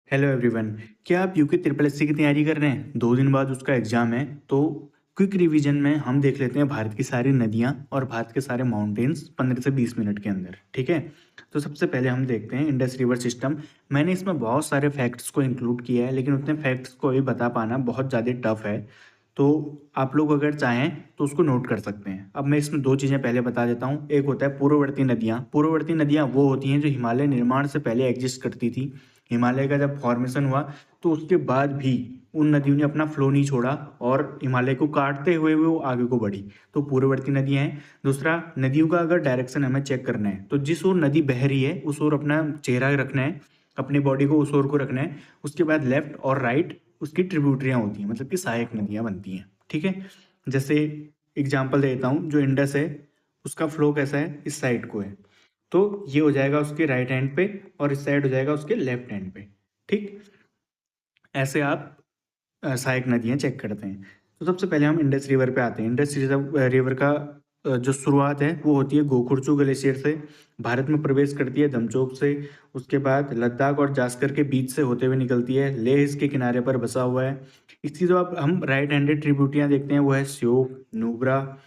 Hello everyone. क्या आप UK triple SC की तैयारी कर रहे हैं? 2 दिन बाद उसका एग्जाम है, तो क्विक रिवीजन में हम देख लेते हैं भारत की सारी नदियाँ और भारत के सारे माउंटेन्स 15 से 20 मिनट के अंदर। ठीक है, तो सबसे पहले हम देखते हैं इंडस रिवर सिस्टम। मैंने इसमें बहुत सारे फैक्ट्स को इंक्लूड किया है, लेकिन उतने फैक्ट्स को भी बता पाना बहुत ज़्यादा टफ है। तो आप लोग अगर चाहें तो उसको नोट कर सकते हैं। अब मैं इसमें दो चीज़ें पहले बता देता हूँ। एक होता है पूर्ववर्ती नदियाँ। पूर्ववर्ती नदियाँ वो होती हैं जो हिमालय निर्माण से पहले एग्जिस्ट करती थी। हिमालय का जब फॉर्मेशन हुआ तो उसके बाद भी उन नदियों ने अपना फ्लो नहीं छोड़ा और हिमालय को काटते हुए वो आगे को बढ़ी। तो पूर्ववर्ती नदियाँ हैं। दूसरा, नदियों का अगर डायरेक्शन हमें चेक करना है तो जिस ओर नदी बह रही है उस ओर अपना चेहरा रखना है, अपनी बॉडी को उस ओर को रखना है। उसके बाद लेफ्ट और राइट उसकी ट्रिब्यूटरियाँ होती हैं, मतलब कि सहायक नदियाँ बनती हैं। ठीक है, जैसे एग्जाम्पल देता हूँ, जो इंडस है उसका फ्लो कैसा है, इस साइड को है, तो ये हो जाएगा उसके राइट हैंड पे और इस साइड हो जाएगा उसके लेफ्ट हैंड पे। ठीक, ऐसे आप सहायक नदियाँ चेक करते हैं। तो सबसे पहले हम इंडस रिवर पे आते हैं। इंडस रिवर का जो शुरुआत है वो होती है गोखुरचू ग्लेशियर से, भारत में प्रवेश करती है दमचोक से। उसके बाद लद्दाख और जास्कर के बीच से होते हुए निकलती है, लेह इसके किनारे पर बसा हुआ है। इसकी जो आप हम राइट हैंडेड ट्रिब्यूटियाँ देखते हैं वो है श्योक, नुब्रा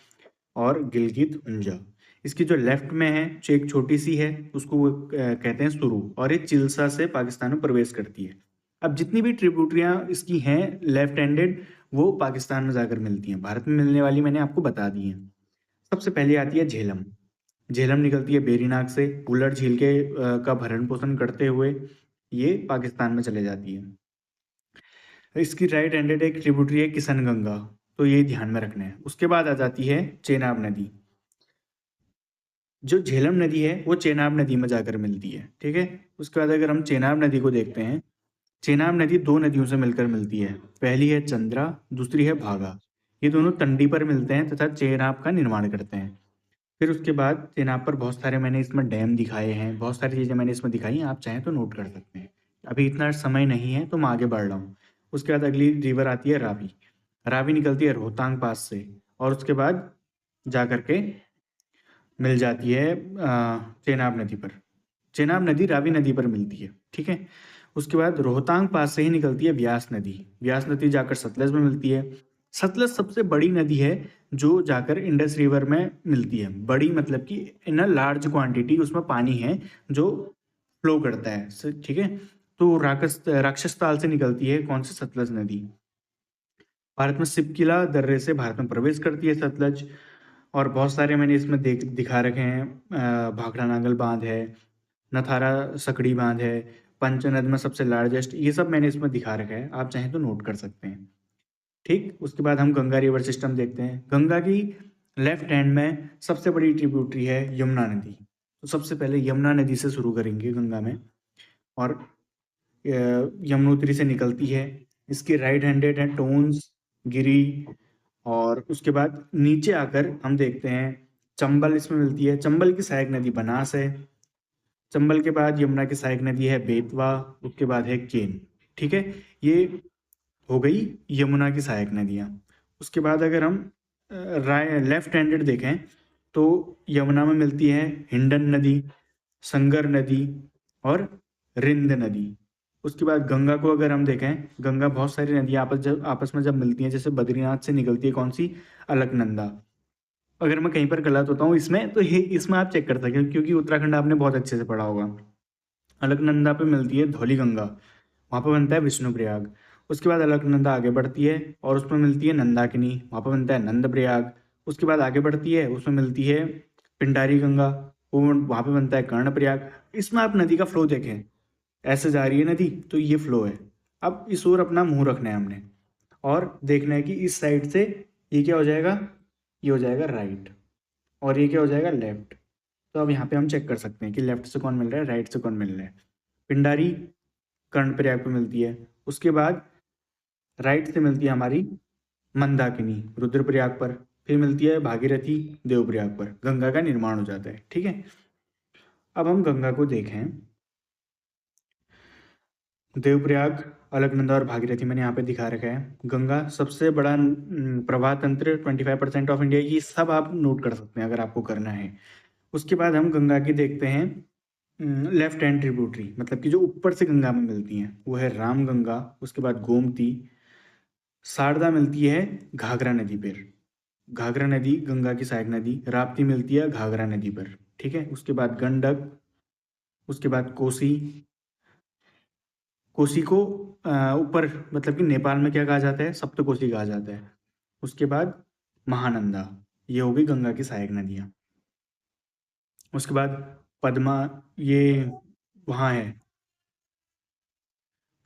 और गिलगित उंजा। इसकी जो लेफ्ट में है जो एक छोटी सी है उसको वो कहते हैं सुरू, और ये चिल्सा से पाकिस्तान में प्रवेश करती है। अब जितनी भी ट्रिब्यूटरियाँ इसकी हैं लेफ्ट हैंडेड, वो पाकिस्तान में जाकर मिलती हैं। भारत में मिलने वाली मैंने आपको बता दी हैं। सबसे पहले आती है झेलम। झेलम निकलती है बेरीनाग से, उलर झील के का भरण पोषण करते हुए ये पाकिस्तान में चले जाती है। इसकी राइट हैंडेड एक ट्रिब्यूटरी है किशन गंगा, तो ये ध्यान में रखना है। उसके बाद आ जाती है चेनाब नदी। जो झेलम नदी है वो चेनाब नदी में जाकर मिलती है। ठीक है, उसके बाद अगर हम चेनाब नदी को देखते हैं, चेनाब नदी दो नदियों से मिलकर मिलती है। पहली है चंद्रा, दूसरी है भागा। ये दोनों तंडी पर मिलते हैं तथा चेनाब का निर्माण करते हैं। फिर उसके बाद चेनाब पर बहुत सारे मैंने इसमें डैम दिखाए हैं, बहुत सारी चीज़ें मैंने इसमें दिखाई हैं, आप चाहें तो नोट कर सकते हैं। अभी इतना समय नहीं है तो मैं आगे बढ़ रहा हूँ। उसके बाद अगली रिवर आती है रावी। रावी निकलती है रोहतांग पास से और उसके बाद जा करके मिल जाती है चेनाब नदी पर। चेनाब नदी रावी नदी पर मिलती है। ठीक है, उसके बाद रोहतांग पास से ही निकलती है व्यास नदी। व्यास नदी जाकर सतलज में मिलती है। सतलज सबसे बड़ी नदी है जो जाकर इंडस रिवर में मिलती है। बड़ी मतलब कि इन अ लार्ज क्वांटिटी उसमें पानी है जो फ्लो करता है। ठीक है, तो राक्षस ताल से निकलती है कौन सी, सतलज नदी। भारत में सिपकिला दर्रे से भारत में प्रवेश करती है सतलज। और बहुत सारे मैंने इसमें दिखा रखे हैं। भाखड़ा नागल बांध है, नथारा सकड़ी बांध है, पंचनद में सबसे लार्जेस्ट, ये सब मैंने इसमें दिखा रखा है, आप चाहें तो नोट कर सकते हैं। ठीक, उसके बाद हम गंगा रिवर सिस्टम देखते हैं। गंगा की लेफ्ट हैंड में सबसे बड़ी ट्रिब्यूटरी है यमुना नदी। तो सबसे पहले यमुना नदी से शुरू करेंगे गंगा में, और यमुनोत्री से निकलती है। इसके राइट हैंडेड है टोन्स, गिरी, और उसके बाद नीचे आकर हम देखते हैं चंबल इसमें मिलती है। चंबल की सहायक नदी बनास है। चंबल के बाद यमुना की सहायक नदी है बेतवा, उसके बाद है केन। ठीक है, ये हो गई यमुना की सहायक नदियाँ। उसके बाद अगर हम लेफ्ट हैंडेड देखें तो यमुना में मिलती है हिंडन नदी, संगर नदी और रिंद नदी। उसके बाद गंगा को अगर हम देखें, गंगा बहुत सारी नदियाँ आपस में जब मिलती हैं, जैसे बद्रीनाथ से निकलती है कौन सी, अलकनंदा। अगर मैं कहीं पर गलत होता हूँ इसमें तो ये इसमें आप चेक कर सकते हैं, क्योंकि उत्तराखंड आपने बहुत अच्छे से पढ़ा होगा। अलकनंदा पे मिलती है धौली गंगा, वहाँ पर बनता है विष्णुप्रयाग। उसके बाद अलकनंदा आगे बढ़ती है और उसमें मिलती है नंदाकिनी, वहाँ पर बनता है नंदप्रयाग। उसके बाद आगे बढ़ती है, उसमें मिलती है पिंडारी गंगा, वो वहाँ पे बनता है कर्णप्रयाग। इसमें आप नदी का फ्लो देखें, ऐसे जा रही है नदी तो ये फ्लो है। अब इस ओर अपना मुंह रखना है हमने और देखना है कि इस साइड से ये क्या हो जाएगा, ये हो जाएगा राइट, और ये क्या हो जाएगा लेफ्ट। तो अब यहाँ पे हम चेक कर सकते हैं कि लेफ्ट से कौन मिल रहा है, राइट से कौन मिल रहा है। पिंडारी कर्णप्रयाग पे मिलती है। उसके बाद राइट से मिलती है हमारी मंदाकिनी रुद्रप्रयाग पर, फिर मिलती है भागीरथी देवप्रयाग पर। गंगा का निर्माण हो जाता है। ठीक है, अब हम गंगा को देखें। देवप्रयाग, अलकनंदा और भागीरथी मैंने यहाँ पे दिखा रखा है। गंगा सबसे बड़ा प्रवाह तंत्र, 25% ऑफ इंडिया, ये सब आप नोट कर सकते हैं अगर आपको करना है। उसके बाद हम गंगा की देखते हैं लेफ्ट हैंड ट्रिब्यूटरी, मतलब कि जो ऊपर से गंगा में मिलती हैं, वो है रामगंगा, उसके बाद गोमती। शारदा मिलती है घाघरा नदी पर, घाघरा नदी गंगा की सहायक नदी। राप्ती मिलती है घाघरा नदी पर, ठीक है। उसके बाद गंडक, उसके बाद कोसी। कोसी को ऊपर मतलब कि नेपाल में क्या कहा जाता है, सप्तकोसी कहा जाता है। उसके बाद महानंदा, ये हो गई गंगा की सहायक नदियाँ। उसके बाद पद्मा, ये वहाँ है।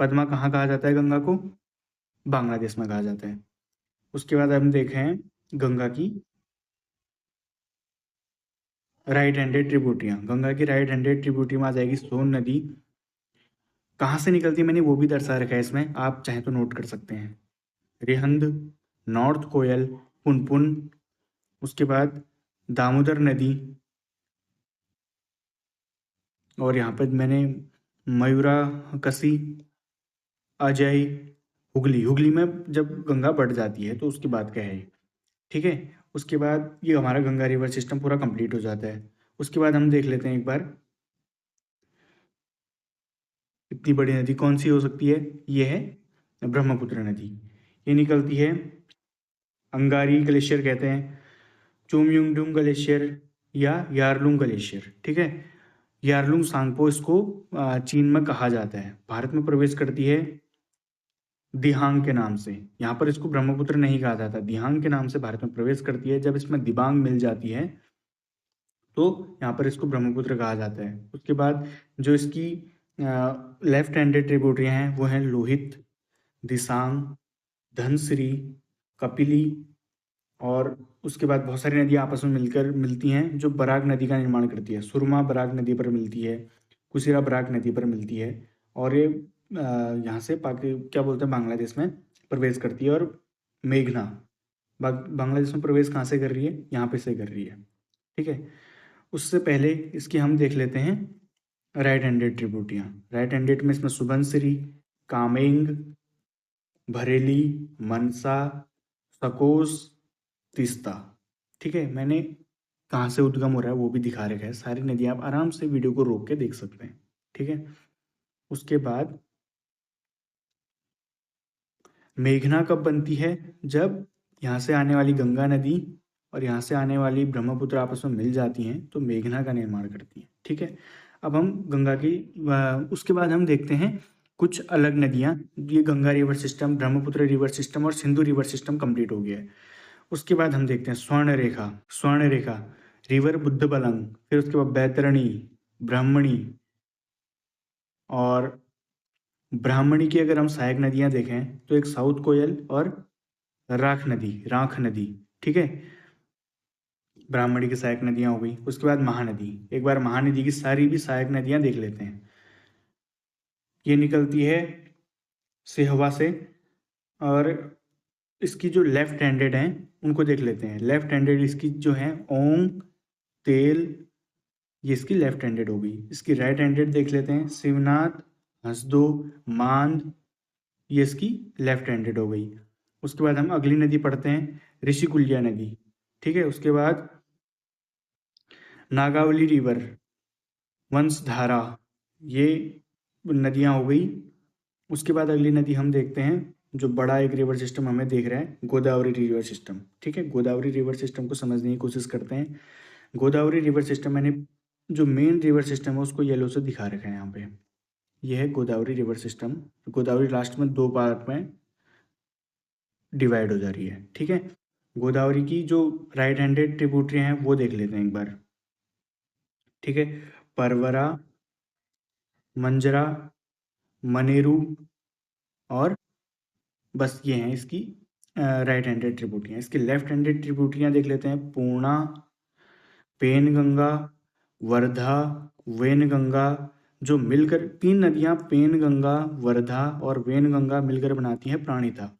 पद्मा कहाँ कहा जाता है गंगा को, बांग्लादेश में कहा जाता है। उसके बाद हम देखें गंगा की राइट हैंडेड ट्रिब्यूटरियाँ। गंगा की राइट हैंडेड ट्रिब्यूटरी में आ जाएगी सोन नदी। कहाँ से निकलती है मैंने वो भी दर्शा रखा है इसमें, आप चाहें तो नोट कर सकते हैं। रिहंद, नॉर्थ कोयल, पुनपुन। उसके बाद दामोदर नदी, और यहाँ पर मैंने मयूरा कसी, अजय, हुगली। हुगली में जब गंगा बढ़ जाती है तो उसकी बात क्या है ये, ठीक है। उसके बाद ये हमारा गंगा रिवर सिस्टम पूरा कंप्लीट हो जाता है। उसके बाद हम देख लेते हैं एक बार, इतनी बड़ी नदी कौन सी हो सकती है, ये है ब्रह्मपुत्र नदी। ये निकलती है अंगारी ग्लेशियर कहते हैं, चोमयुंगडुंग ग्लेशियर या यारलुंग ग्लेशियर, ठीक है। यारलुंग सांगपो इसको चीन में कहा जाता है। भारत में प्रवेश करती है दिहांग के नाम से। यहाँ पर इसको ब्रह्मपुत्र नहीं कहा जाता, दिहांग के नाम से भारत में प्रवेश करती है। जब इसमें दिबांग मिल जाती है तो यहाँ पर इसको ब्रह्मपुत्र कहा जाता है। उसके बाद जो इसकी लेफ्ट हैंडेड ट्रिब्यूटरियाँ हैं वो हैं लोहित, दिसांग, धनसिरी, कपिली, और उसके बाद बहुत सारी नदियाँ आपस में मिलकर मिलती हैं जो बराक नदी का निर्माण करती है। सुरमा बराक नदी पर मिलती है, कुशिरा बराक नदी पर मिलती है, और ये यहाँ से क्या बोलते हैं बांग्लादेश में प्रवेश करती है। और मेघना बांग्लादेश में प्रवेश कहाँ से कर रही है, यहाँ पे से कर रही है, ठीक है। उससे पहले इसकी हम देख लेते हैं राइट हैंडेड ट्रिब्यूटरियाँ। राइट हैंडेड में इसमें सुबनसिरी, कामेंग, भरेली, मनसा, सकोस, तीस्ता, ठीक है। मैंने कहाँ से उद्गम हो रहा है वो भी दिखा रखा है। सारी नदियाँ आप आराम से वीडियो को रोक के देख सकते हैं, ठीक है। उसके बाद मेघना कब बनती है, जब यहाँ से आने वाली गंगा नदी और यहाँ से आने वाली ब्रह्मपुत्र आपस में मिल जाती हैं तो मेघना का निर्माण करती हैं, ठीक है। अब हम गंगा की उसके बाद हम देखते हैं कुछ अलग नदियाँ। ये Ganga river system, Brahmaputra river system और सिंधु रिवर सिस्टम कंप्लीट हो गया है। उसके बाद हम देखते हैं स्वर्ण रेखा। स्वर्ण रेखा रिवर बुद्धबलंग, फिर उसके बाद बैतरणी, ब्राह्मणी, और ब्राह्मणी की अगर हम सहायक नदियां देखें तो एक साउथ कोयल और राख नदी, ठीक है। ब्राह्मणी की सहायक नदियां हो गई। उसके बाद महानदी, एक बार महानदी की सारी भी सहायक नदियां देख लेते हैं। ये निकलती है सिहवा से, और इसकी जो लेफ्ट हैंडेड हैं उनको देख लेते हैं। लेफ्ट हैंडेड इसकी जो है ओंग, तेल, ये इसकी लेफ्ट हैंडेड हो गई। इसकी राइट हैंडेड देख लेते हैं, शिवनाथ, हंसदो, मांद, ये इसकी लेफ्ट हैंडेड हो गई। उसके बाद हम अगली नदी पढ़ते हैं ऋषिकुल्या नदी, ठीक है। उसके बाद नागावली रिवर, वंशधारा, ये नदियाँ हो गई। उसके बाद अगली नदी हम देखते हैं जो बड़ा एक रिवर सिस्टम हमें देख रहा है, गोदावरी रिवर सिस्टम, ठीक है। गोदावरी रिवर सिस्टम को समझने की कोशिश करते हैं। गोदावरी रिवर सिस्टम मैंने जो मेन रिवर सिस्टम है उसको येलो से दिखा रखा है यहाँ पे। यह है Godavari river system. Godavari last में दो पार्ट में डिवाइड हो जा रही है, ठीक है। गोदावरी की जो राइट हैंडेड ट्रिब्यूटरी हैं वो देख लेते हैं एक बार, ठीक है। परवरा, मंजरा, मनेरू, और बस ये हैं इसकी राइट हैंडेड ट्रिब्यूटरियाँ। इसकी लेफ्ट हैंडेड ट्रिब्यूटरियाँ देख लेते हैं, पूर्णा, पेनगंगा, वर्धा, वेनगंगा, जो मिलकर तीन नदियाँ पेनगंगा, वर्धा और वेनगंगा मिलकर बनाती हैं प्राणिता,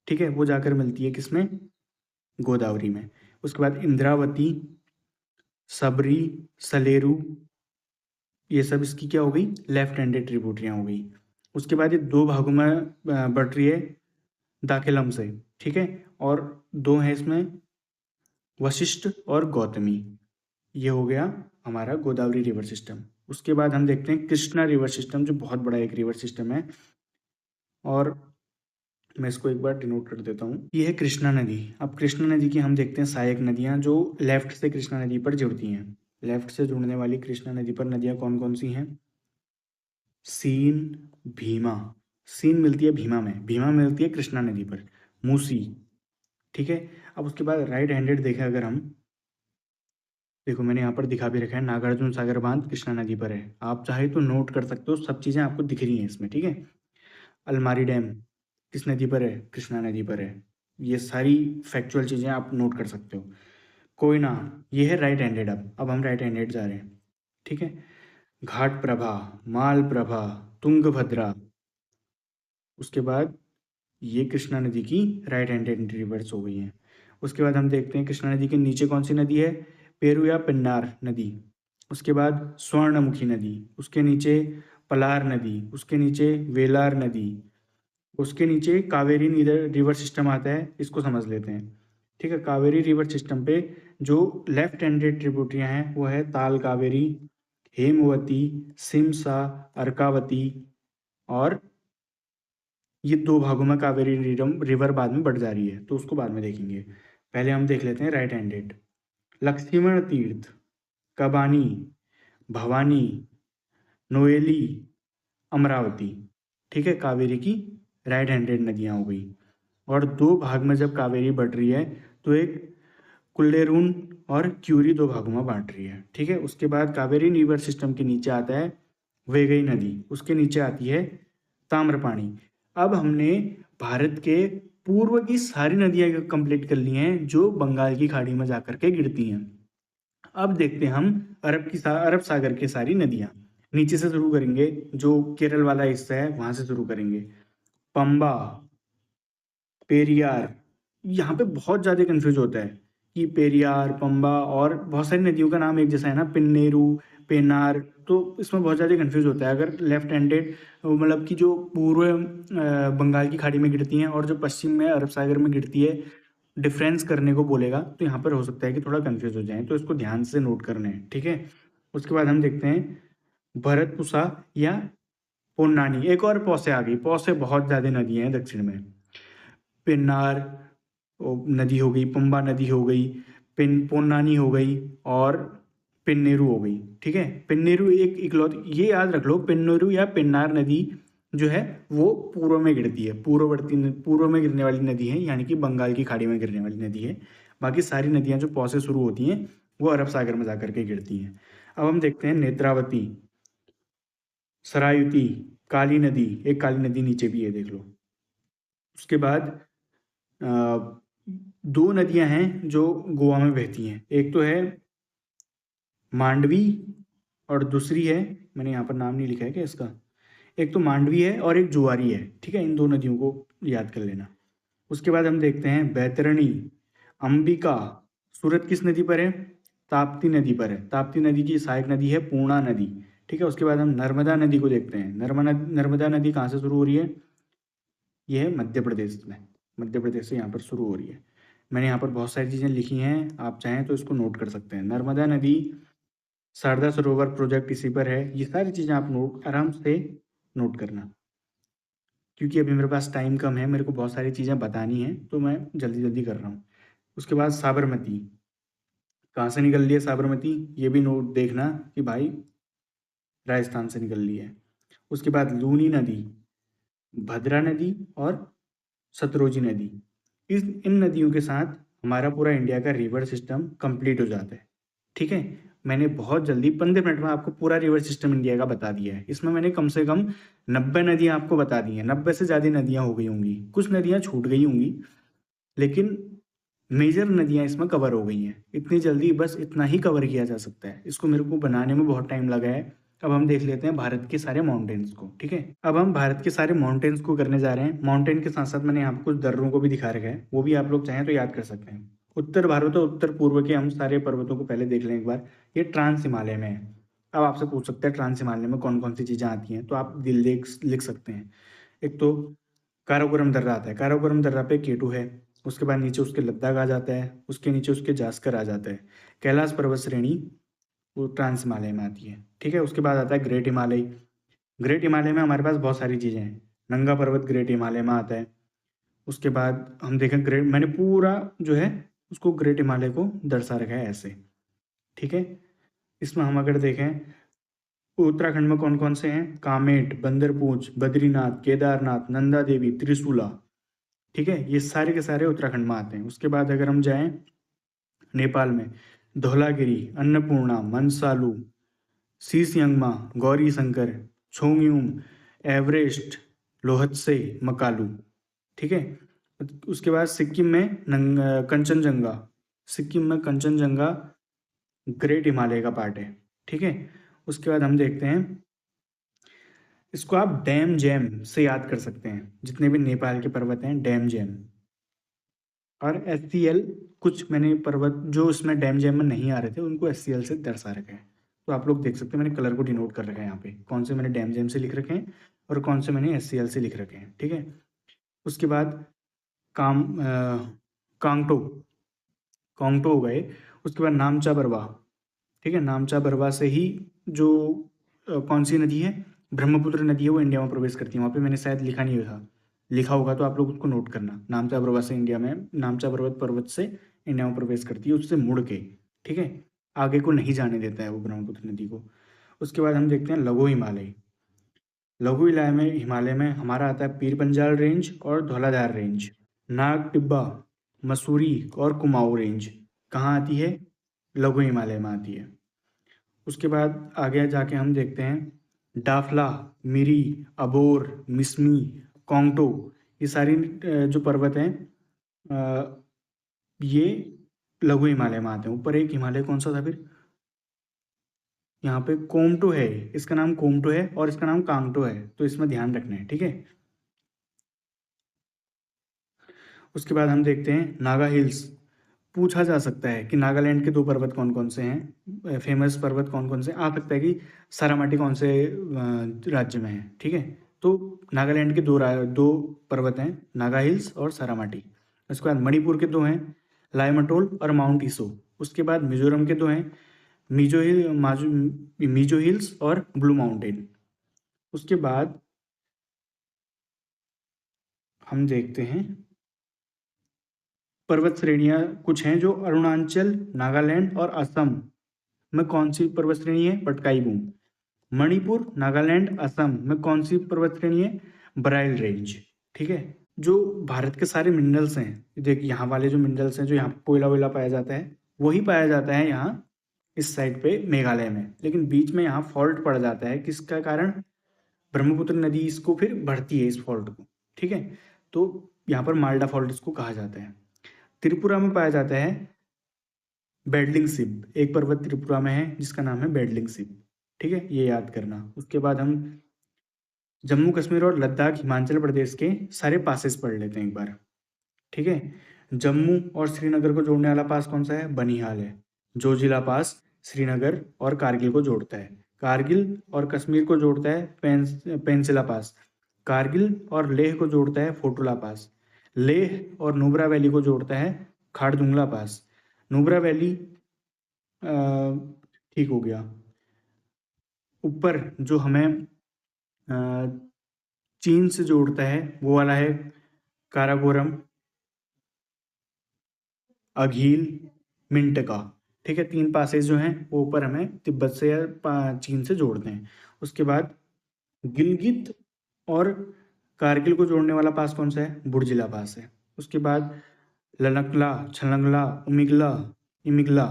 ठीक है। वो जाकर मिलती है किसमें, गोदावरी में। उसके बाद इंद्रावती, सबरी, सलेरू, ये सब इसकी क्या हो गई, लेफ्ट हैंडेड ट्रिब्यूटरियाँ हो गई। उसके बाद ये दो भागों में बढ़ रही है दाखिलम से, ठीक है। और दो हैं इसमें वशिष्ठ और गौतमी। ये हो गया हमारा गोदावरी रिवर सिस्टम। उसके बाद हम देखते हैं कृष्णा रिवर सिस्टम, जो बहुत बड़ा एक रिवर सिस्टम है, और मैं इसको एक बार डिनोट कर देता हूँ। ये है कृष्णा नदी। अब कृष्णा नदी की हम देखते हैं सहायक नदियाँ जो लेफ्ट से कृष्णा नदी पर जुड़ती हैं। लेफ्ट से जुड़ने वाली कृष्णा नदी पर नदियाँ कौन कौन सी हैं? सीन, भीमा। सीन मिलती है भीमा में, भीमा मिलती है कृष्णा नदी पर, मूसी। ठीक है। अब उसके बाद राइट हैंडेड देखें अगर हम, देखो मैंने यहाँ पर दिखा भी रखा है, नागार्जुन सागर बांध कृष्णा नदी पर है। आप चाहे तो नोट कर सकते हो, सब चीज़ें आपको दिख रही हैं इसमें। ठीक है। अलमारी डैम किस नदी पर है? कृष्णा नदी पर है। ये सारी फैक्चुअल चीज़ें आप नोट कर सकते हो। कोयना, ये है राइट हैंडेड। अब हम राइट हैंडेड जा रहे हैं। ठीक है। घाट प्रभा, माल प्रभा, तुंगभद्रा। उसके बाद ये कृष्णा नदी की राइट हैंडेड रिवर्स हो गई हैं। उसके बाद हम देखते हैं कृष्णा नदी के नीचे कौन सी नदी है? पेरू या पेन्नार नदी। उसके बाद स्वर्णमुखी नदी, उसके नीचे पलार नदी, उसके नीचे वेलार नदी, उसके नीचे कावेरी रिवर सिस्टम आता है। इसको समझ लेते हैं। ठीक है। कावेरी रिवर सिस्टम पे जो लेफ्ट हैंडेड ट्रिब्यूटरियाँ हैं वो है ताल कावेरी, हेमवती, सिमसा, अर्कावती, और ये दो भागों में कावेरी रिवर बाद में बढ़ जा रही है, तो उसको बाद में देखेंगे। पहले हम देख लेते हैं राइट हैंडेड। लक्ष्मण तीर्थ, कबानी, भवानी, नोएली, अमरावती। ठीक है। कावेरी की राइट हैंडेड नदियाँ हो गई। और दो भाग में जब कावेरी बढ़ रही है तो एक कुल्लेरून और क्यूरी दो भागों में बांट रही है। ठीक है। उसके बाद कावेरी रिवर सिस्टम के नीचे आता है वेगई नदी, उसके नीचे आती है ताम्रपाणी। अब हमने भारत के पूर्व की सारी नदियां कंप्लीट कर ली हैं जो बंगाल की खाड़ी में जाकर के गिरती हैं। अब देखते हैं हम अरब सागर की सारी नदियां। नीचे से शुरू करेंगे, जो केरल वाला हिस्सा है वहां से शुरू करेंगे। पंबा, पेरियार। यहाँ पे बहुत ज़्यादा कंफ्यूज होता है कि पेरियार, पंबा, और बहुत सारी नदियों का नाम एक जैसा है ना, पिन्नेरू, पेनार, तो इसमें बहुत ज़्यादा कंफ्यूज होता है। अगर लेफ्ट हैंडेड मतलब कि जो पूर्व बंगाल की खाड़ी में गिरती हैं और जो पश्चिम में अरब सागर में गिरती है, डिफरेंस करने को बोलेगा तो यहाँ पर हो सकता है कि थोड़ा कंफ्यूज हो जाए, तो इसको ध्यान से नोट करना है। ठीक है। उसके बाद हम देखते हैं भरतपुषा या पोन्नानी। एक और पौ से आ गई, पौ से बहुत ज़्यादा नदियाँ हैं दक्षिण में। पेन्नार नदी हो गई, पंबा नदी हो गई, पोन्नानी हो गई, और पेन्नेरू हो गई। ठीक है। पेन्नेरू एक इकलौती, ये याद रख लो, पेन्नेरू या पेन्नार नदी जो है वो पूर्व में गिरती है, पूर्व में गिरने वाली नदी है, यानी कि बंगाल की खाड़ी में गिरने वाली नदी है। बाकी सारी नदियां जो पौ से शुरू होती हैं वो अरब सागर में जाकर के गिरती हैं। अब हम देखते हैं नेत्रावती, सरायुती, काली नदी। एक काली नदी नीचे भी है, देख लो। उसके बाद दो नदियां हैं जो गोवा में बहती हैं। एक तो है मांडवी और दूसरी है, मैंने यहाँ पर नाम नहीं लिखा है क्या इसका, एक तो मांडवी है और एक जुआरी है। ठीक है। इन दो नदियों को याद कर लेना। उसके बाद हम देखते हैं बैतरणी, अंबिका। सूरत किस नदी पर है? ताप्ती नदी पर है। ताप्ती नदी की सहायक नदी है पूर्णा नदी। ठीक है। उसके बाद हम नर्मदा नदी को देखते हैं। नर्मदा नदी कहाँ से शुरू हो रही है? ये है मध्य प्रदेश में, मध्य प्रदेश से यहाँ पर शुरू हो रही है। मैंने यहाँ पर बहुत सारी चीज़ें लिखी हैं, आप चाहें तो इसको नोट कर सकते हैं। नर्मदा नदी, शारदा सरोवर प्रोजेक्ट इसी पर है। ये सारी चीज़ें आप नोट आराम से नोट करना, क्योंकि अभी मेरे पास टाइम कम है, मेरे को बहुत सारी चीज़ें बतानी है, तो मैं जल्दी जल्दी कर रहा हूँ। उसके बाद साबरमती, कहाँ से निकल रही है साबरमती? ये भी नोट देखना कि भाई राजस्थान से निकल रही है। उसके बाद लूनी नदी, भद्रा नदी और सतलुज नदी। इन नदियों के साथ हमारा पूरा इंडिया का रिवर सिस्टम कंप्लीट हो जाता है। ठीक है। मैंने बहुत जल्दी 15 मिनट में आपको पूरा रिवर सिस्टम इंडिया का बता दिया है। इसमें मैंने कम से कम 90 नदियाँ आपको बता दी हैं। 90 से ज़्यादा नदियाँ हो गई होंगी, कुछ नदियाँ छूट गई होंगी, लेकिन मेजर नदियाँ इसमें कवर हो गई हैं। इतनी जल्दी बस इतना ही कवर किया जा सकता है। इसको मेरे को बनाने में बहुत टाइम लगा है। अब हम देख लेते हैं भारत के सारे माउंटेन्स को। ठीक है। अब हम भारत के सारे माउंटेन्स को करने जा रहे हैं। माउंटेन के साथ साथ मैंने यहाँ पर कुछ दर्रों को भी दिखा रखा है, वो भी आप लोग चाहें तो याद कर सकते हैं। उत्तर भारत और उत्तर पूर्व के हम सारे पर्वतों को पहले देख लें एक बार। ये ट्रांस हिमालय में है। अब आपसे पूछ सकते हैं ट्रांस हिमालय में कौन कौन सी चीज़ें आती हैं, तो आप दिल लिख सकते हैं। एक तो काराकोरम दर्रा आता है। काराकोरम दर्रा पे केटू है। उसके बाद नीचे उसके लद्दाख आ जाता है, उसके नीचे उसके जास्कर आ जाता है। कैलाश पर्वत श्रेणी वो ट्रांस हिमालय में आती है। ठीक है, उसके बाद आता है ग्रेट हिमालय। ग्रेट हिमालय में हमारे पास बहुत सारी चीज़ें हैं। नंगा पर्वत ग्रेट हिमालय में आता है। उसके बाद हम देखें ग्रेट, मैंने पूरा जो है उसको ग्रेट हिमालय को दर्शा रखा है ऐसे। ठीक है, इसमें हम अगर देखें उत्तराखंड में कौन कौन से हैं, कामेट, बंदरपूंछ, बद्रीनाथ, केदारनाथ, नंदा देवी, त्रिशूला। ठीक है, ये सारे के सारे उत्तराखंड में आते हैं। उसके बाद अगर हम जाएं नेपाल में, धौलागिरी, अन्नपूर्णा, मनसालू, सीसयंगमा, गौरी शंकर, छोंगयुम, एवरेस्ट, लोहत्से, मकालू। ठीक है, उसके बाद सिक्किम में कंचनजंगा। सिक्किम में कंचनजंगा ग्रेट हिमालय का पार्ट है। ठीक है, उसके बाद हम देखते हैं, इसको आप डैम जैम से याद कर सकते हैं, जितने भी नेपाल के पर्वत हैं डैम जैम। और SCL, कुछ मैंने पर्वत जो इसमें डैम जैम में नहीं आ रहे थे उनको SCL से दर्शा रखे हैं। तो आप लोग देख सकते हैं, मैंने कलर को डिनोट कर रखा है यहाँ पे, कौन से मैंने डैम जैम से लिख रखे हैं और कौन से मैंने SCL से लिख रखे हैं। ठीक है, उसके बाद कांगटो, कांगटो हो गए। उसके बाद नामचा बरवा। ठीक है, नामचा बरवा से ही जो कौन सी नदी है, ब्रह्मपुत्र नदी है, वो इंडिया में प्रवेश करती है। वहाँ पे मैंने शायद लिखा नहीं था, लिखा होगा तो आप लोग उसको नोट करना। नामचा बरवा से इंडिया में, नामचा पर्वत से इंडिया में प्रवेश करती है, उससे मुड़ के। ठीक है, आगे को नहीं जाने देता है वो ब्रह्मपुत्र नदी को। उसके बाद हम देखते हैं लघु हिमालय। लघु हिमालय में हमारा आता है पीर पंजाल रेंज और धौलाधार रेंज, नाग टिब्बा, मसूरी और कुमाऊं रेंज। कहाँ आती है, लघु हिमालय में आती है। उसके बाद आगे जाके हम देखते हैं डाफला, मिरी, अबोर, मिसमी, कोंगटो। ये सारी जो पर्वत हैं ये लघु हिमालय में आते हैं। ऊपर एक हिमालय कौन सा था फिर, यहाँ पे कोमटो है, इसका नाम कोमटो है और इसका नाम कांगटो है, तो इसमें ध्यान रखना है। ठीक है, उसके बाद हम देखते हैं नागा हिल्स। पूछा जा सकता है कि नागालैंड के 2 पर्वत कौन कौन से हैं, फेमस पर्वत कौन कौन से, आ सकता है कि सारामाटी कौन से राज्य में है। ठीक है, तो नागालैंड के 2 पर्वत हैं, नागा हिल्स और सारामाटी। उसके बाद मणिपुर के 2 हैं, लाइमटोल और माउंट ईसो। उसके बाद मिजोरम के 2 हैं, मिजो हिल्स और ब्लू माउंटेन। उसके बाद हम देखते हैं पर्वत श्रेणियां कुछ हैं जो अरुणाचल, नागालैंड और असम में कौन सी पर्वत श्रेणी है, पटकाई बूम। मणिपुर, नागालैंड, असम में कौन सी पर्वत श्रेणी है, बराइल रेंज। ठीक है, जो भारत के सारे मिनरल्स हैं, देख यहाँ वाले जो मिनरल्स हैं, जो यहाँ कोयला वोयला पाया जाता है, वही पाया जाता है यहाँ इस साइड पे मेघालय में। लेकिन बीच में यहाँ फॉल्ट पड़ जाता है, किसका कारण, ब्रह्मपुत्र नदी इसको फिर भरती है इस फॉल्ट को। ठीक है, तो यहाँ पर माल्डा फॉल्ट इसको कहा जाता है। त्रिपुरा में पाया जाता है बैडलिंग सिप, एक पर्वत त्रिपुरा में है जिसका नाम है बैडलिंग सिप। ठीक है, ये याद करना। उसके बाद हम जम्मू कश्मीर और लद्दाख, हिमाचल प्रदेश के सारे पासेस पढ़ लेते हैं एक बार। ठीक है, जम्मू और श्रीनगर को जोड़ने वाला पास कौन सा है, बनिहाल है। जोजिला पास श्रीनगर और कारगिल को जोड़ता है। कारगिल और कश्मीर को जोड़ता है पेंसिला पास। कारगिल और लेह को जोड़ता है फोटुला पास। लेह और नुब्रा वैली को जोड़ता है खारदुंगला पास। नुब्रा वैली ठीक हो गया। ऊपर जो हमें चीन से जोड़ता है वो वाला है काराकोरम, अघील, मिंटका। ठीक है, 3 पासेज जो हैं वो ऊपर हमें तिब्बत से या चीन से जोड़ते हैं। उसके बाद गिलगित और कारगिल को जोड़ने वाला पास कौन सा है, बुर्जिला पास है। उसके बाद लनकला, छलंगला, उमिगला, इमिगला,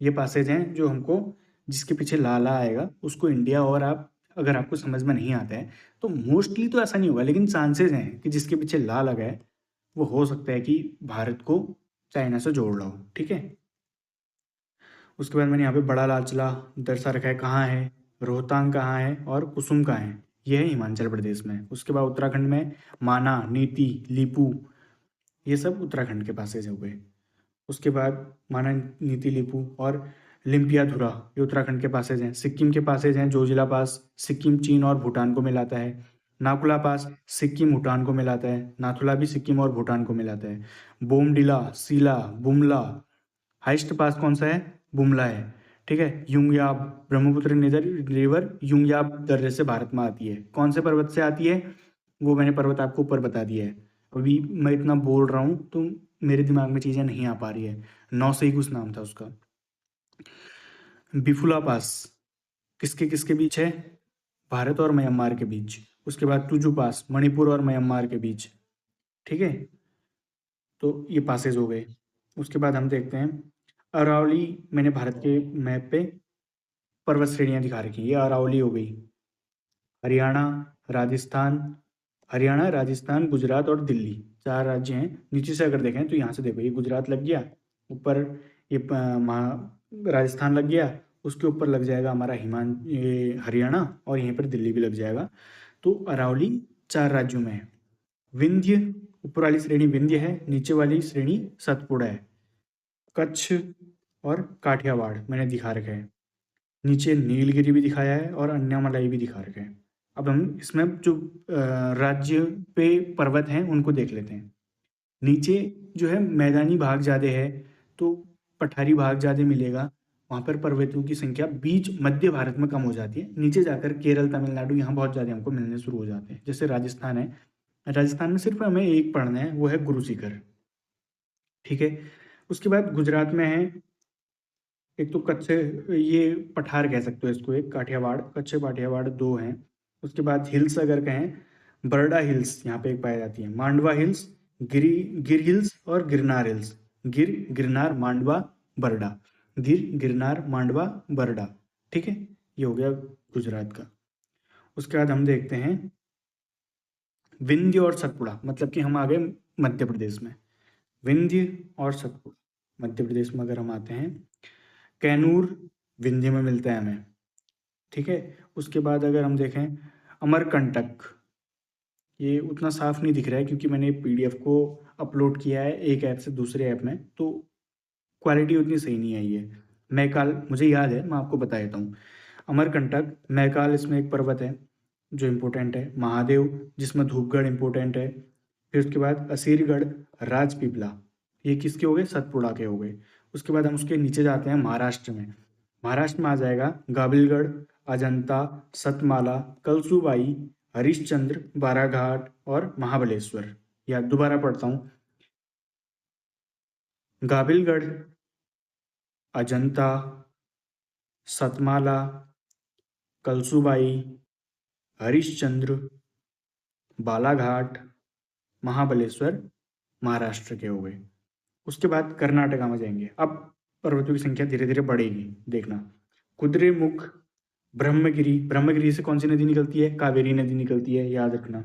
ये पासेज हैं जो हमको, जिसके पीछे लाला आएगा उसको इंडिया, और आप अगर आपको समझ में नहीं आता है तो मोस्टली तो ऐसा नहीं होगा, लेकिन चांसेस हैं कि जिसके पीछे ला लगा है वो हो सकता है कि भारत को चाइना से जोड़ रहा हो। ठीक है, उसके बाद मैंने यहाँ पे बड़ा लाचला दर्शा रखा है, कहाँ है, रोहतांग कहाँ है और कुसुम कहाँ है, यह है हिमाचल प्रदेश में। उसके बाद उत्तराखंड में माना, नीति, लीपू, ये सब उत्तराखंड के पासेज हो गए। उसके बाद माना, नीति, लीपू और लिम्पियाधुरा, ये उत्तराखंड के पासेज हैं। सिक्किम के पासेज हैं जोजिला पास, सिक्किम चीन और भूटान को मिलाता है। नाकुला पास सिक्किम भूटान को मिलाता है। नाथुला भी सिक्किम और भूटान को मिलाता है। बोमडिला, सीला, बुमला, हाइस्ट पास कौन सा है, बुमला है। ठीक है। युंगयाब, ब्रह्मपुत्र रिवर युंगयाब दर्रे से भारत में आती है। कौन से पर्वत से आती है, वो मैंने पर्वत आपको ऊपर बता दिया है। अभी मैं इतना बोल रहा हूँ तो मेरे दिमाग में चीज़ें नहीं आ पा रही है। 9 से ही कुछ नाम था उसका। बिफुला पास किसके किसके बीच है, भारत और म्यांमार के बीच। उसके बाद तुजू पास, मणिपुर और म्यांमार के बीच। ठीक है, तो ये पासेज हो गए। उसके बाद हम देखते हैं अरावली। मैंने भारत के मैप पे पर्वत श्रेणियां दिखा रखी है, ये अरावली हो गई। हरियाणा, राजस्थान, हरियाणा, राजस्थान, गुजरात और दिल्ली, 4 राज्य हैं। नीचे से अगर देखें तो यहाँ से देखो, ये गुजरात लग गया ऊपर, ये राजस्थान लग गया, उसके ऊपर लग जाएगा हमारा ये हरियाणा, और यहीं पर दिल्ली भी लग जाएगा। तो अरावली 4 राज्यों में है। विंध्य, ऊपर वाली श्रेणी विंध्य है, नीचे वाली श्रेणी सतपुड़ा है। कच्छ और काठियावाड़ मैंने दिखा रखा है। नीचे नीलगिरी भी दिखाया है और अन्नामलाई भी दिखा रखा है। अब हम इसमें जो राज्य पे पर्वत हैं उनको देख लेते हैं। नीचे जो है मैदानी भाग ज़्यादा है, तो पठारी भाग ज़्यादा मिलेगा, वहाँ पर पर्वतों की संख्या बीच मध्य भारत में कम हो जाती है। नीचे जाकर केरल, तमिलनाडु, यहाँ बहुत ज़्यादा हमको मिलने शुरू हो जाते हैं। जैसे राजस्थान है, राजस्थान में सिर्फ हमें एक पढ़ना है, वो है गुरु शिखर। ठीक है, उसके बाद गुजरात में है एक तो कच्छ, ये पठार कह सकते हो इसको, एक काठियावाड़, कच्छ काठियावाड़ 2 हैं। उसके बाद हिल्स अगर कहें, बरडा हिल्स यहाँ पे एक पाई जाती है, मांडवा हिल्स, गिर हिल्स और गिरनार हिल्स। गिरनार, मांडवा, बरडा, गिरनार, मांडवा, बरडा। ठीक है, ये हो गया गुजरात का। उसके बाद हम देखते हैं विंध्य और सतपुड़ा, मतलब कि हम आ गए मध्य प्रदेश में। विंध्य और सतपुड़ा मध्य प्रदेश में अगर हम आते हैं, कैनूर विंध्य में मिलता है हमें। ठीक है, उसके बाद अगर हम देखें अमरकंटक, ये उतना साफ नहीं दिख रहा है क्योंकि मैंने पीडीएफ को अपलोड किया है एक ऐप से दूसरे ऐप में, तो क्वालिटी उतनी सही नहीं आई है। मैकाल मुझे याद है, मैं आपको बता देता हूँ। अमरकंटक, मैकाल इसमें एक पर्वत है जो इम्पोर्टेंट है। महादेव, जिसमें धूपगढ़ इम्पोर्टेंट है। फिर उसके बाद असीरगढ़, राजपीपला, ये किसके हो गए, सतपुड़ा के हो गए। उसके बाद हम उसके नीचे जाते हैं महाराष्ट्र में। महाराष्ट्र में आ जाएगा गाबिलगढ़, अजंता, सतमाला, कलसूबाई, हरिश्चंद्र, बाराघाट और महाबलेश्वर। या दोबारा पढ़ता हूँ, गाबिलगढ़, अजंता, सतमाला, कलसूबाई, हरिश्चंद्र, बालाघाट, महाबलेश्वर महाराष्ट्र के हो गए। उसके बाद कर्नाटका में जाएंगे। अब पर्वतों की संख्या धीरे धीरे बढ़ेगी, देखना। कुद्रेमुख, ब्रह्मगिरी, ब्रह्मगिरी से कौन सी नदी निकलती है, कावेरी नदी निकलती है, याद रखना।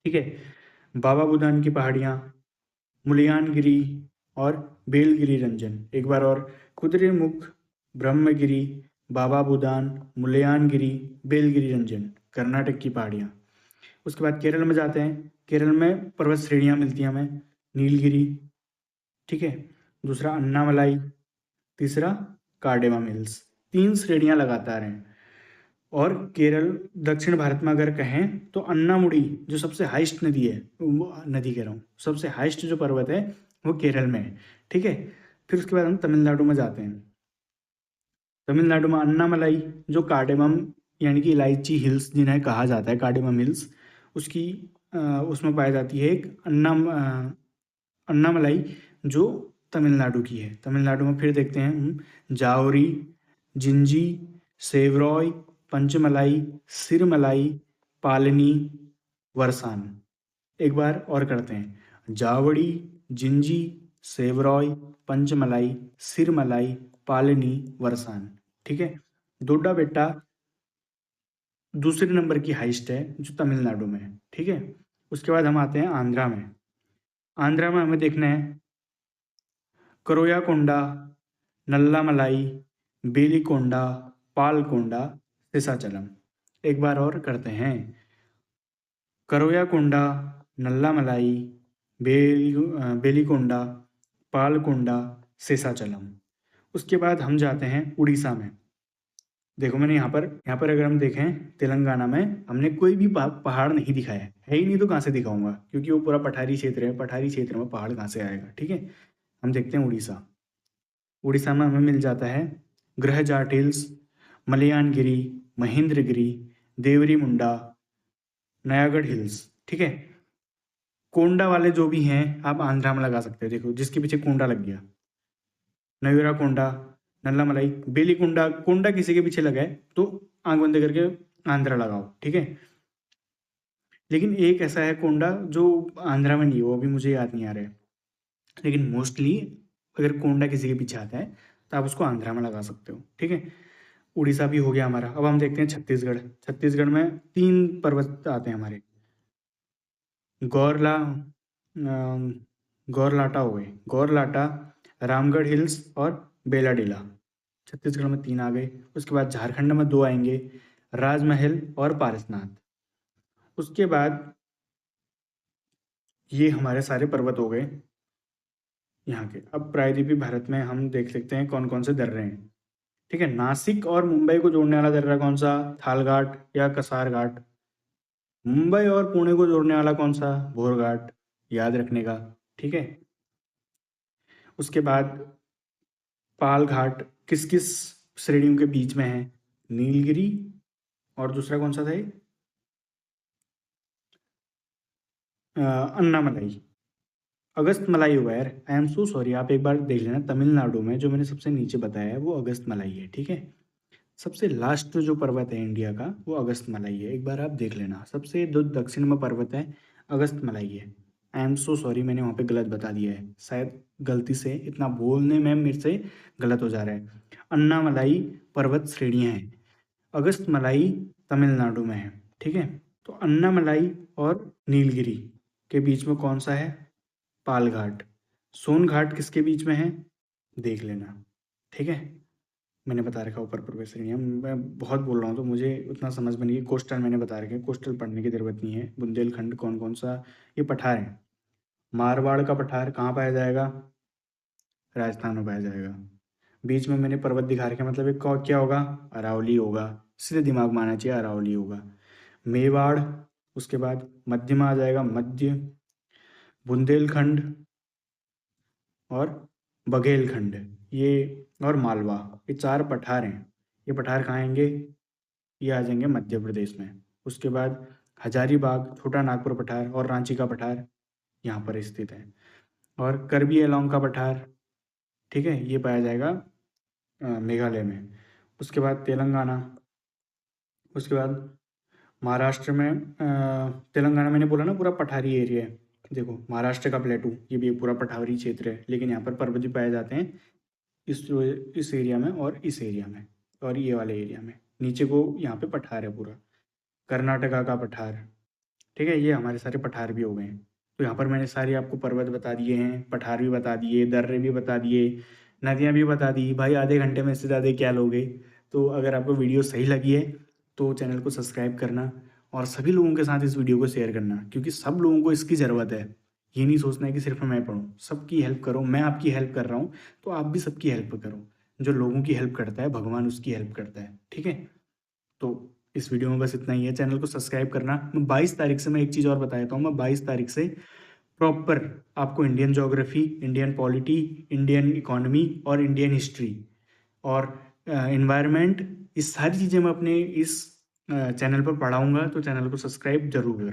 ठीक है, बाबा बुदान की पहाड़ियाँ, मुलियानगिरी और बेलगिरी रंजन। एक बार और, कुद्रेमुख, ब्रह्मगिरी, बाबा बुदान, मुलियानगिरी, बेलगिरी रंजन, कर्नाटक की पहाड़ियाँ। उसके बाद केरल में जाते हैं। केरल में पर्वत श्रेणियाँ मिलती हैं हमें, नीलगिरी, ठीक है, दूसरा अन्नामलाई, तीसरा कार्डेमम हिल्स। 3 श्रेणियाँ लगातार हैं। और केरल, दक्षिण भारत में अगर कहें तो अन्नामुड़ी जो सबसे हाइस्ट नदी है, वो नदी कह रहा हूँ, सबसे हाइस्ट जो पर्वत है वो केरल में है। ठीक है, फिर उसके बाद हम तमिलनाडु में जाते हैं। तमिलनाडु में अन्नामलाई, जो कार्डेमम यानी कि इलायची हिल्स जिन्हें कहा जाता है, कार्डेमम हिल्स, उसकी उसमें पाई जाती है एक अन्नामलाई, जो तमिलनाडु की है। तमिलनाडु में फिर देखते हैं जाओरी, जिंजी, सेवरॉय, पंचमलाई, सिरमलाई, पालनी, वरसान। एक बार और करते हैं, जावड़ी, जिंजी, सेवरॉय, पंचमलाई, सिरमलाई, पालनी, वरसान। ठीक है, डोडा बेट्टा दूसरे नंबर की हाइस्ट है जो तमिलनाडु में है। ठीक है, उसके बाद हम आते हैं आंध्रा में। आंध्रा में हमें देखना है करोयाकोंडा, नल्लामलाई, बेलिकोंडा, पालकोंडा, सिसाचलम। एक बार और करते हैं, करोयाकोंडा, नल्लामलाई, बेलिकोंडा, पालकोंडा, सिसाचलम। उसके बाद हम जाते हैं उड़ीसा में। देखो मैंने यहाँ पर अगर हम देखें, तेलंगाना में हमने कोई भी पहाड़ नहीं दिखाया है ही नहीं, तो कहाँ से दिखाऊंगा, क्योंकि वो पूरा पठारी क्षेत्र है। पठारी क्षेत्र में पहाड़ कहाँ से आएगा। ठीक है, हम देखते हैं उड़ीसा। उड़ीसा में हमें मिल जाता है ग्रह जाट हिल्स, मलयानगिरी, महेंद्रगिरी, देवरी मुंडा, नयागढ़ हिल्स। ठीक है, कोंडा वाले जो भी हैं आप आंध्रा में लगा सकते हो। देखो जिसके पीछे कोंडा लग गया, नयूरा कोंडा, नल्लामलाई, बेली कोंडा, कोंडा किसी के पीछे लगा है तो आंख बंद करके आंध्रा लगाओ। ठीक है, लेकिन एक ऐसा है कोंडा जो आंध्रा में नहीं है, वो अभी मुझे याद नहीं आ रहा है, लेकिन मोस्टली अगर कोंडा किसी के पीछे आता है तो आप उसको आंध्रा में लगा सकते हो। ठीक है, उड़ीसा भी हो गया हमारा। अब हम देखते हैं छत्तीसगढ़। छत्तीसगढ़ में 3 पर्वत आते हैं हमारे, गौरला गौरलाटा हो गए, गौरलाटा, रामगढ़ हिल्स और बेलाडीला। छत्तीसगढ़ में 3 आ गए। उसके बाद झारखंड में 2 आएंगे, राजमहल और पारसनाथ। उसके बाद ये हमारे सारे पर्वत हो गए यहाँ के। अब प्रायद्वीपीय भारत में हम देख सकते हैं कौन कौन से दर्रे हैं। ठीक है, नासिक और मुंबई को जोड़ने वाला दर्रा कौन सा, थाल घाट या कसार घाट। मुंबई और पुणे को जोड़ने वाला कौन सा, भोर घाट, याद रखने का। ठीक है, उसके बाद पाल घाट किस किस श्रेणियों के बीच में है, नीलगिरी और दूसरा कौन सा था ये, अन्नामलाई, अगस्त मलाई होगा यार। आई एम सो सॉरी, आप एक बार देख लेना। तमिलनाडु में जो मैंने सबसे नीचे बताया है वो अगस्त मलाई है। ठीक है, सबसे लास्ट जो पर्वत है इंडिया का वो अगस्त मलाई है, एक बार आप देख लेना। सबसे जो दक्षिण में पर्वत है अगस्त मलाई है। आई एम सो सॉरी, मैंने वहाँ पे गलत बता दिया है, शायद गलती से इतना बोलने में मेरे से गलत हो जा रहा है। अन्नामलाई पर्वत श्रेणियाँ हैं, अगस्त मलाई तमिलनाडु में है। ठीक है, तो अन्नामलाई और नीलगिरी के बीच में कौन सा है, पाल घाट। सोन घाट किसके बीच में है, देख लेना। ठीक है, मैंने बता रखा ऊपर पूर्व श्रेणियाँ। मैं बहुत बोल रहा हूँ तो मुझे उतना समझ में नहीं है। कोस्टल मैंने बता रखे हैं, कोस्टल पढ़ने की ज़रूरत नहीं है। बुंदेलखंड कौन कौन सा, ये पठार है। मारवाड़ का पठार कहाँ पाया जाएगा, राजस्थान में पाया जाएगा। बीच में मैंने पर्वत दिखा रखे, मतलब एक क्या होगा, अरावली होगा। सीधे दिमाग में आना चाहिए, अरावली होगा। मेवाड़, उसके बाद मध्य में आ जाएगा मध्य, बुंदेलखंड और बघेलखंड, ये और मालवा, ये 4 पठार हैं। ये पठार कहाँ आएंगे, ये आ जाएंगे मध्य प्रदेश में। उसके बाद हजारीबाग, छोटा नागपुर पठार और रांची का पठार यहाँ पर स्थित है। और करबी एलोंग का पठार, ठीक है, ये पाया जाएगा मेघालय में। उसके बाद तेलंगाना, उसके बाद महाराष्ट्र में तेलंगाना मैंने बोला ना पूरा पठारी एरिया है। देखो महाराष्ट्र का प्लेटू, ये भी एक पूरा पठारी क्षेत्र है, लेकिन यहाँ पर पर्वत भी पाए जाते हैं इस एरिया में और इस एरिया में और ये वाले एरिया में। नीचे को यहाँ पे पठार है पूरा, कर्नाटका का पठार। ठीक है, ये हमारे सारे पठार भी हो गए हैं। तो यहाँ पर मैंने सारे आपको पर्वत बता दिए हैं, पठार भी बता दिए, दर्रे भी बता दिए, नदियाँ भी बता दी। भाई आधे घंटे में इससे ज़्यादा क्या लोगे। तो अगर आपको वीडियो सही लगी है तो चैनल को सब्सक्राइब करना और सभी लोगों के साथ इस वीडियो को शेयर करना, क्योंकि सब लोगों को इसकी ज़रूरत है। ये नहीं सोचना है कि सिर्फ मैं पढ़ूँ, सबकी हेल्प करो। मैं आपकी हेल्प कर रहा हूँ तो आप भी सबकी हेल्प करो। जो लोगों की हेल्प करता है भगवान उसकी हेल्प करता है। ठीक है, तो इस वीडियो में बस इतना ही है। चैनल को सब्सक्राइब करना। मैं 22 तारीख से, मैं एक चीज़ और बता देता हूँ, मैं 22 तारीख से प्रॉपर आपको Indian geography, Indian polity, Indian economy और इंडियन हिस्ट्री और इन्वायरमेंट, ये सारी चीज़ें मैं अपने इस चैनल पर पढ़ाऊँगा। तो चैनल को सब्सक्राइब जरूर करना।